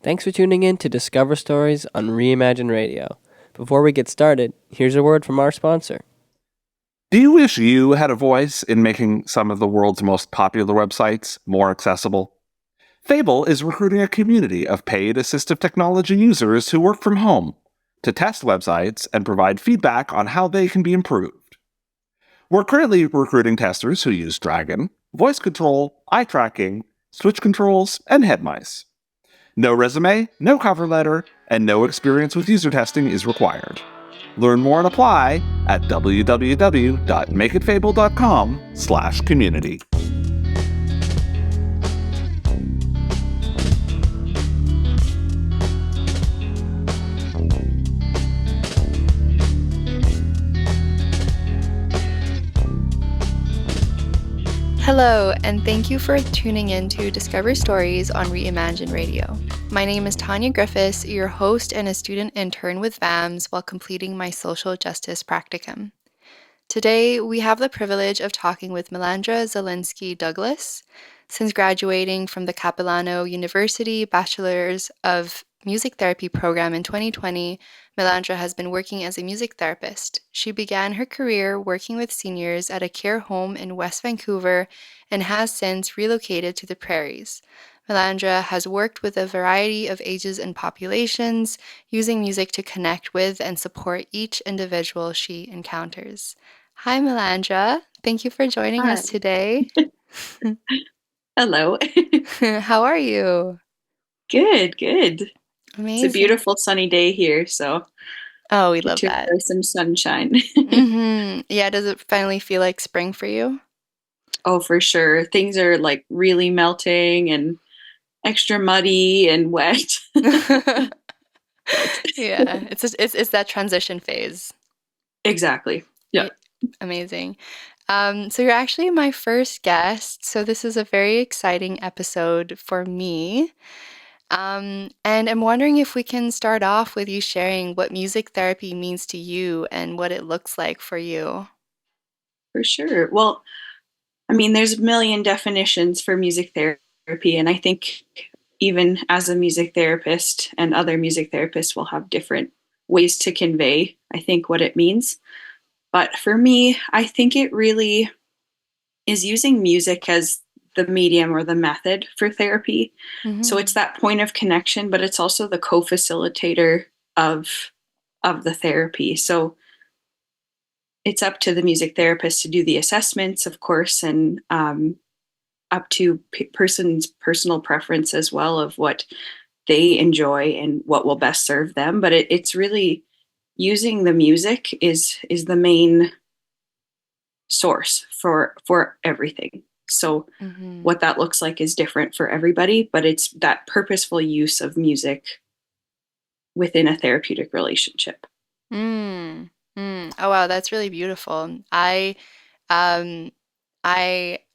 Thanks for tuning in to Discover Stories on Reimagine Radio. Before we get started, here's a word from our sponsor. Do you wish you had a voice in making some of the world's most popular websites more accessible? Fable is recruiting a community of paid assistive technology users who work from home to test websites and provide feedback on how they can be improved. We're currently recruiting testers who use Dragon, voice control, eye tracking, switch controls, and head mice. No resume, no cover letter, and no experience with user testing is required. Learn more and apply at www.makeitfable.com/community. Hello, and thank you for tuning in to Discover Stories on Reimagine Radio. My name is Tanya Griffiths, your host and a student intern with VAMS while completing my social justice practicum. Today, we have the privilege of talking with Mylandra Zielinski-Douglas. Since graduating from the Capilano University Bachelor's of Music Therapy program in 2020, Mylandra has been working as a music therapist. She began her career working with seniors at a care home in West Vancouver and has since relocated to the prairies. Mylandra has worked with a variety of ages and populations, using music to connect with and support each individual she encounters. Hi, Mylandra. Thank you for joining us today. Hello. How are you? Good. Amazing. It's a beautiful sunny day here, so we love that. For some sunshine. Yeah, does it finally feel like spring for you? Oh, for sure. Things are like really melting and extra muddy and wet. Yeah, it's that transition phase. Exactly. Yeah. Amazing. So you're actually my first guest, so this is a very exciting episode for me. And I'm wondering if we can start off with you sharing what music therapy means to you and what it looks like for you. For sure. Well, I mean, there's a million definitions for music therapy, and I think even as a music therapist and other music therapists will have different ways to convey, I think, what it means. But for me, I think it really is using music as the medium or the method for therapy. So it's that point of connection, but it's also the co-facilitator of the therapy. So it's up to the music therapist to do the assessments, of course, and up to person's personal preference as well of what they enjoy and what will best serve them. But it's really using the music is the main source for everything. So what that looks like is different for everybody, but it's that purposeful use of music within a therapeutic relationship. Oh wow, that's really beautiful. I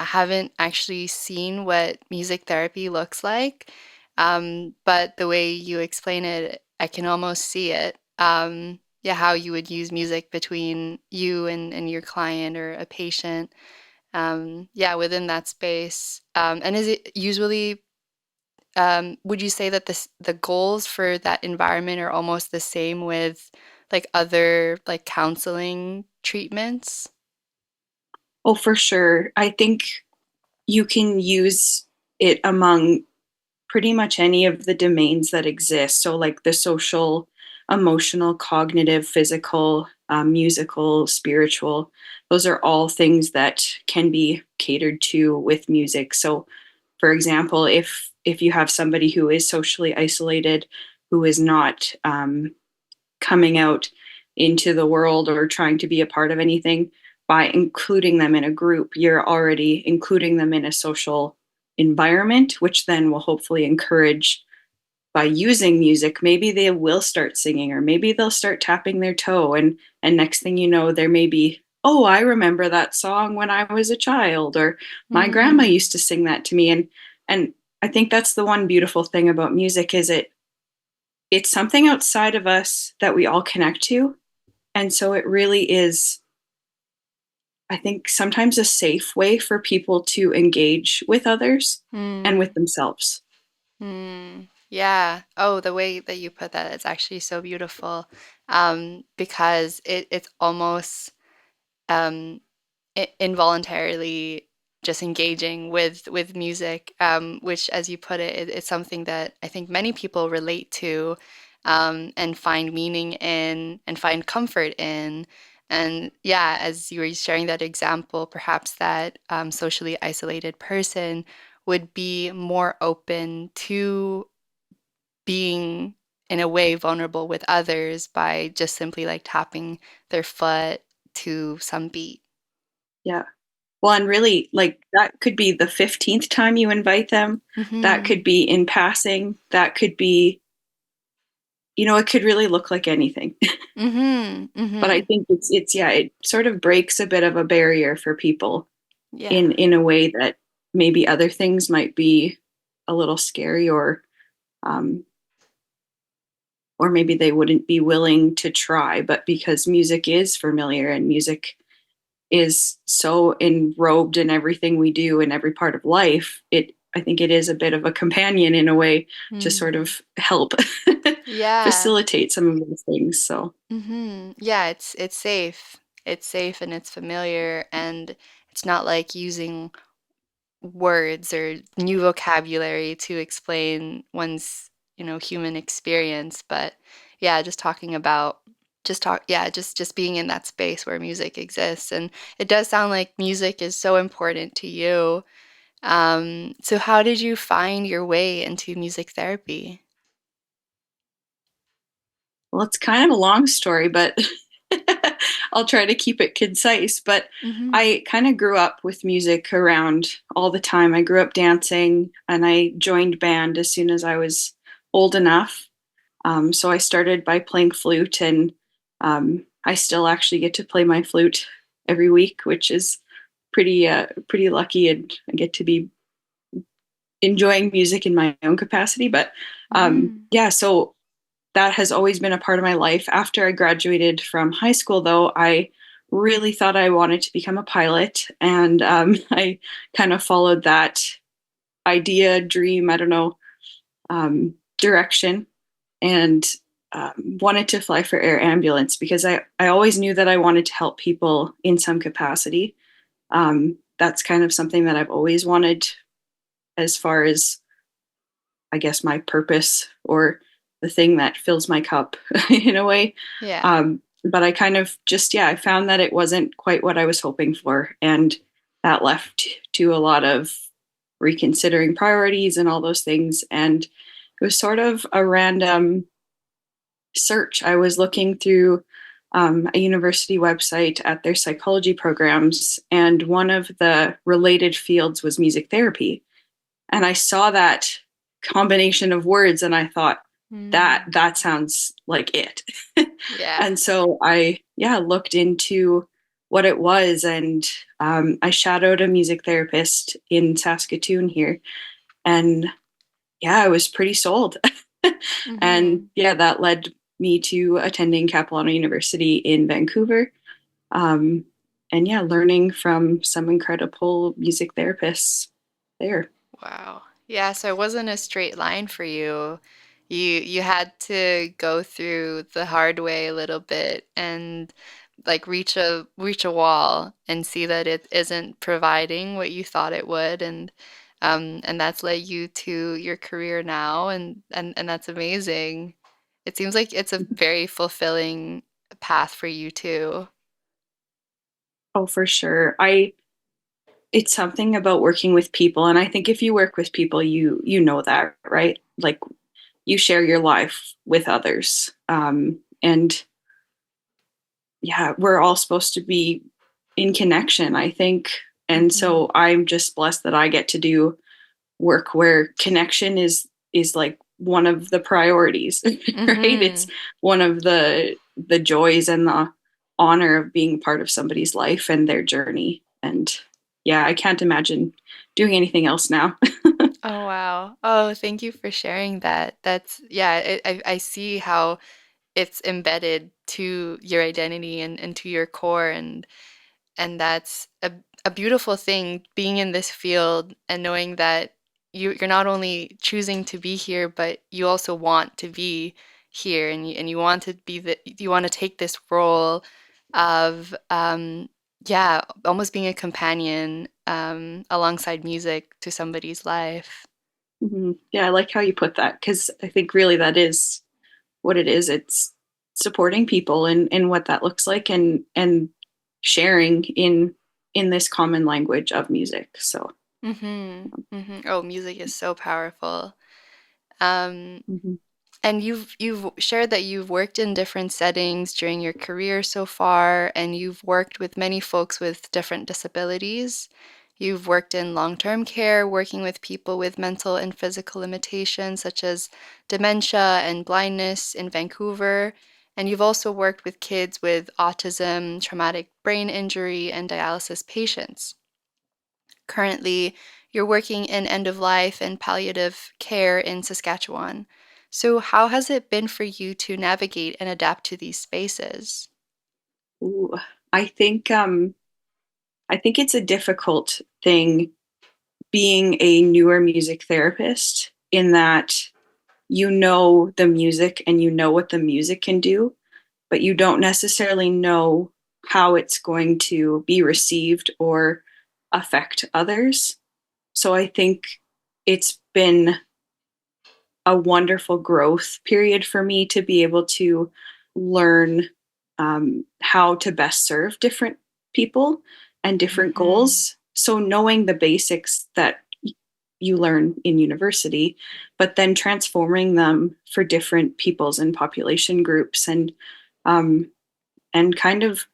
haven't actually seen what music therapy looks like, but the way you explain it, I can almost see it. Yeah, how you would use music between you and your client or a patient. Yeah, within that space. And is it usually, would you say that the goals for that environment are almost the same with like other like counseling treatments? Oh, for sure. I think you can use it among pretty much any of the domains that exist. So, like the social, emotional, cognitive, physical, musical, spiritual, those are all things that can be catered to with music. So, for example, if you have somebody who is socially isolated, who is not coming out into the world or trying to be a part of anything, by including them in a group, you're already including them in a social environment, which then will hopefully encourage by using music, maybe they will start singing or maybe they'll start tapping their toe. And next thing you know, there may be, oh, I remember that song when I was a child, or my grandma used to sing that to me. And I think that's the one beautiful thing about music is it's something outside of us that we all connect to. And so it really is, I think, sometimes a safe way for people to engage with others and with themselves. Yeah. Oh, the way that you put that is actually so beautiful. Because it's almost um, involuntarily just engaging with music, which, as you put it, it's something that I think many people relate to, and find meaning in and find comfort in. And yeah, as you were sharing that example, perhaps that socially isolated person would be more open to being in a way vulnerable with others by just simply like tapping their foot to some beat. Yeah. Well, and really, like that could be the 15th time you invite them. That Hmm. could be in passing. That could be, it could really look like anything. Hmm. But I Hmm. think yeah, it sort of breaks a bit of a barrier for people Yeah. in a way that maybe other things might be a little scary, um, or maybe they wouldn't be willing to try. But because music is familiar and music is so enrobed in everything we do in every part of life, I think it is a bit of a companion in a way to sort Mm. of help Yeah. facilitate some of those things. So, Yeah, it's safe. It's safe and it's familiar, and it's not like using words or new vocabulary to explain one's, human experience, but yeah, just talking about just being in that space where music exists. And it does sound like music is so important to you. So how did you find your way into music therapy? well, it's kind of a long story, but I'll try to keep it concise. But Mm-hmm. I kind of grew up with music around all the time. I grew up dancing and I joined band as soon as I was old enough. So I started by playing flute, and I still actually get to play my flute every week, which is pretty lucky, and I get to be enjoying music in my own capacity. But Mm-hmm. yeah, so that has always been a part of my life. After I graduated from high school, though, I really thought I wanted to become a pilot, and I kind of followed that idea, dream, I don't know, direction, and wanted to fly for air ambulance because I always knew that I wanted to help people in some capacity. That's kind of something that I've always wanted as far as, I guess, my purpose or the thing that fills my cup in a way. Yeah. But I kind of just, yeah, I found that it wasn't quite what I was hoping for. And that left to a lot of reconsidering priorities and all those things. And it was sort of a random search. I was looking through a university website at their psychology programs, and one of the related fields was music therapy. And I saw that combination of words, and I thought Mm. that sounds like it. Yeah. And so I, yeah, looked into what it was, and I shadowed a music therapist in Saskatoon here, and yeah, I was pretty sold. And Hmm. yeah, that led me to attending Capilano University in Vancouver. Um, and yeah, learning from some incredible music therapists there. Wow. Yeah, so it wasn't a straight line for you. You had to go through the hard way a little bit and like reach a wall and see that it isn't providing what you thought it would, and that's led you to your career now, and that's amazing. It seems like it's a very fulfilling path for you too. Oh, for sure. It's something about working with people, and I think if you work with people, you know that, right? Like you share your life with others. And yeah, we're all supposed to be in connection, I think. And Hmm. so I'm just blessed that I get to do work where connection is like one of the priorities, right? It's Hmm. one of the joys and the honor of being part of somebody's life and their journey. And yeah, I can't imagine doing anything else now. Oh wow. Oh, thank you for sharing that. That's yeah, I see how it's embedded to your identity and to your core, and that's a beautiful thing being in this field and knowing that you're not only choosing to be here, but you also want to be here, and you want to be you want to take this role of yeah, almost being a companion alongside music to somebody's life. Yeah, I like how you put that because I think really that is what it is. It's supporting people and what that looks like and sharing in this common language of music. So Oh, music is so powerful. Um, mhm. And you've shared that you've worked in different settings during your career so far, and you've worked with many folks with different disabilities. You've worked in long-term care, working with people with mental and physical limitations such as dementia and blindness in Vancouver. And you've also worked with kids with autism, traumatic brain injury, and dialysis patients. Currently, you're working in end of life and palliative care in Saskatchewan. So, how has it been for you to navigate and adapt to these spaces? Ooh, I think I think it's a difficult thing being a newer music therapist in that you know the music and you know what the music can do, but you don't necessarily know how it's going to be received or affect others. So I think it's been a wonderful growth period for me to be able to learn how to best serve different people and different Mm-hmm. goals. So knowing the basics that you learn in university, but then transforming them for different peoples and population groups um, and kind of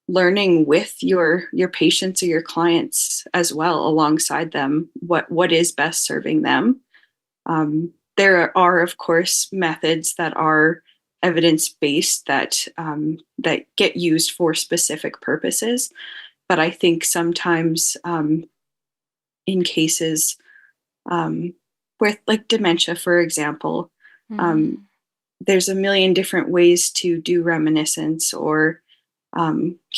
learning with your patients or your clients as well alongside them what is best serving them. There are, of course, methods that are evidence based that get used for specific purposes, but I think sometimes in cases with like dementia, for example, um, Mm-hmm. there's a million different ways to do reminiscence or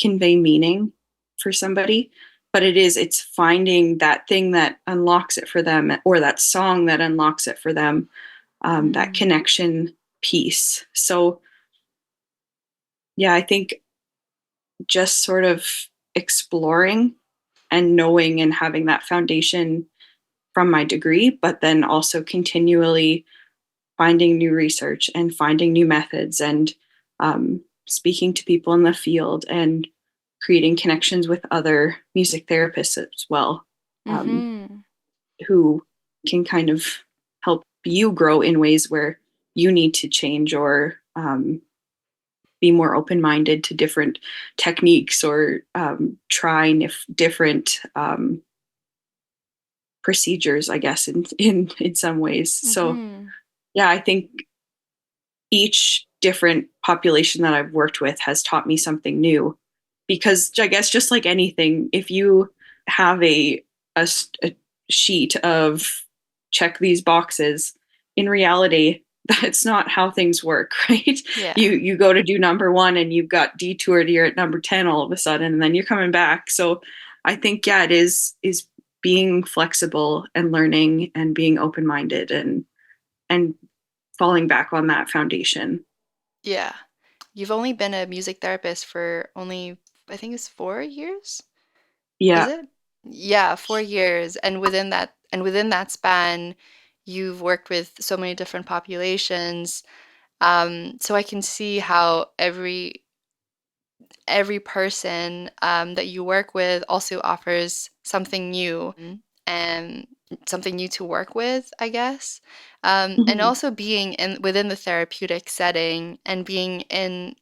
convey meaning for somebody, but it's finding that thing that unlocks it for them or that song that unlocks it for them, that Mm-hmm. connection piece. So yeah, I think just sort of exploring and knowing and having that foundation from my degree, but then also continually finding new research and finding new methods and speaking to people in the field and creating connections with other music therapists as well, um, Mm-hmm. who can kind of help you grow in ways where you need to change or be more open minded to different techniques or try different procedures, I guess, in some ways. So Mm-hmm. yeah, I think each different population that I've worked with has taught me something new. Because I guess just like anything, if you have a sheet of check these boxes, in reality, that's not how things work, right? Yeah. You go to do number one and you've got detoured, you're at number 10 all of a sudden, and then you're coming back. So I think yeah, it is being flexible and learning and being open minded and falling back on that foundation. Yeah. You've only been a music therapist for only, I think it's 4 years? Is Yeah. it? Yeah, 4 years. And within that span, you've worked with so many different populations. So I can see how every person that you work with also offers something new and something new to work with, I guess. And Mhm. also being in within the therapeutic setting and being in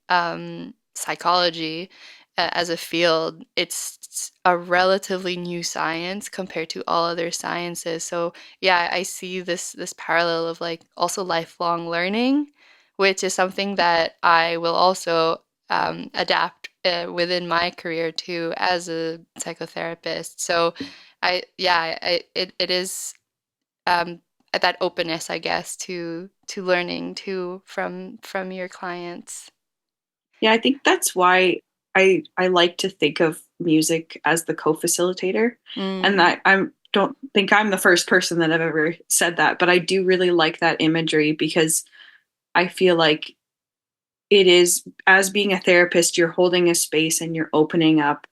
psychology as a field, it's a relatively new science compared to all other sciences. So yeah, I see this parallel of like also lifelong learning, which is something that I will also adapt within my career too as a psychotherapist. So it is um, that openness, I guess, to learning too from your clients. Yeah, I think that's why I like to think of music as the co-facilitator, and Mm, that I'm don't think I'm the first person that I've ever said that, but I do really like that imagery because I feel like it is, as being a therapist, you're holding a space and you're opening up,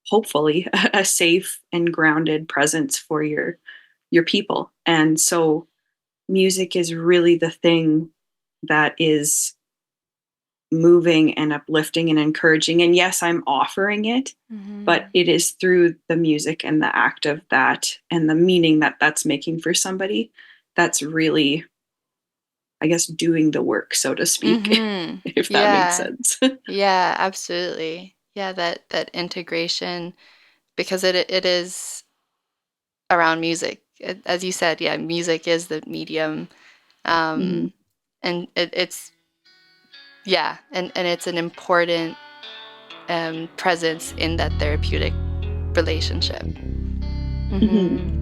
hopefully, a safe and grounded presence for your people. And so music is really the thing that is moving and uplifting and encouraging. And yes, I'm offering it, but it is through the music and the act of that and the meaning that that's making for somebody that's really, I guess, doing the work, so to speak, if that makes sense. Yeah, absolutely. Yeah, that integration, because it is around music. As you said, yeah, music is the medium. Mhm. And it's yeah, and it's an important presence in that therapeutic relationship. Mhm.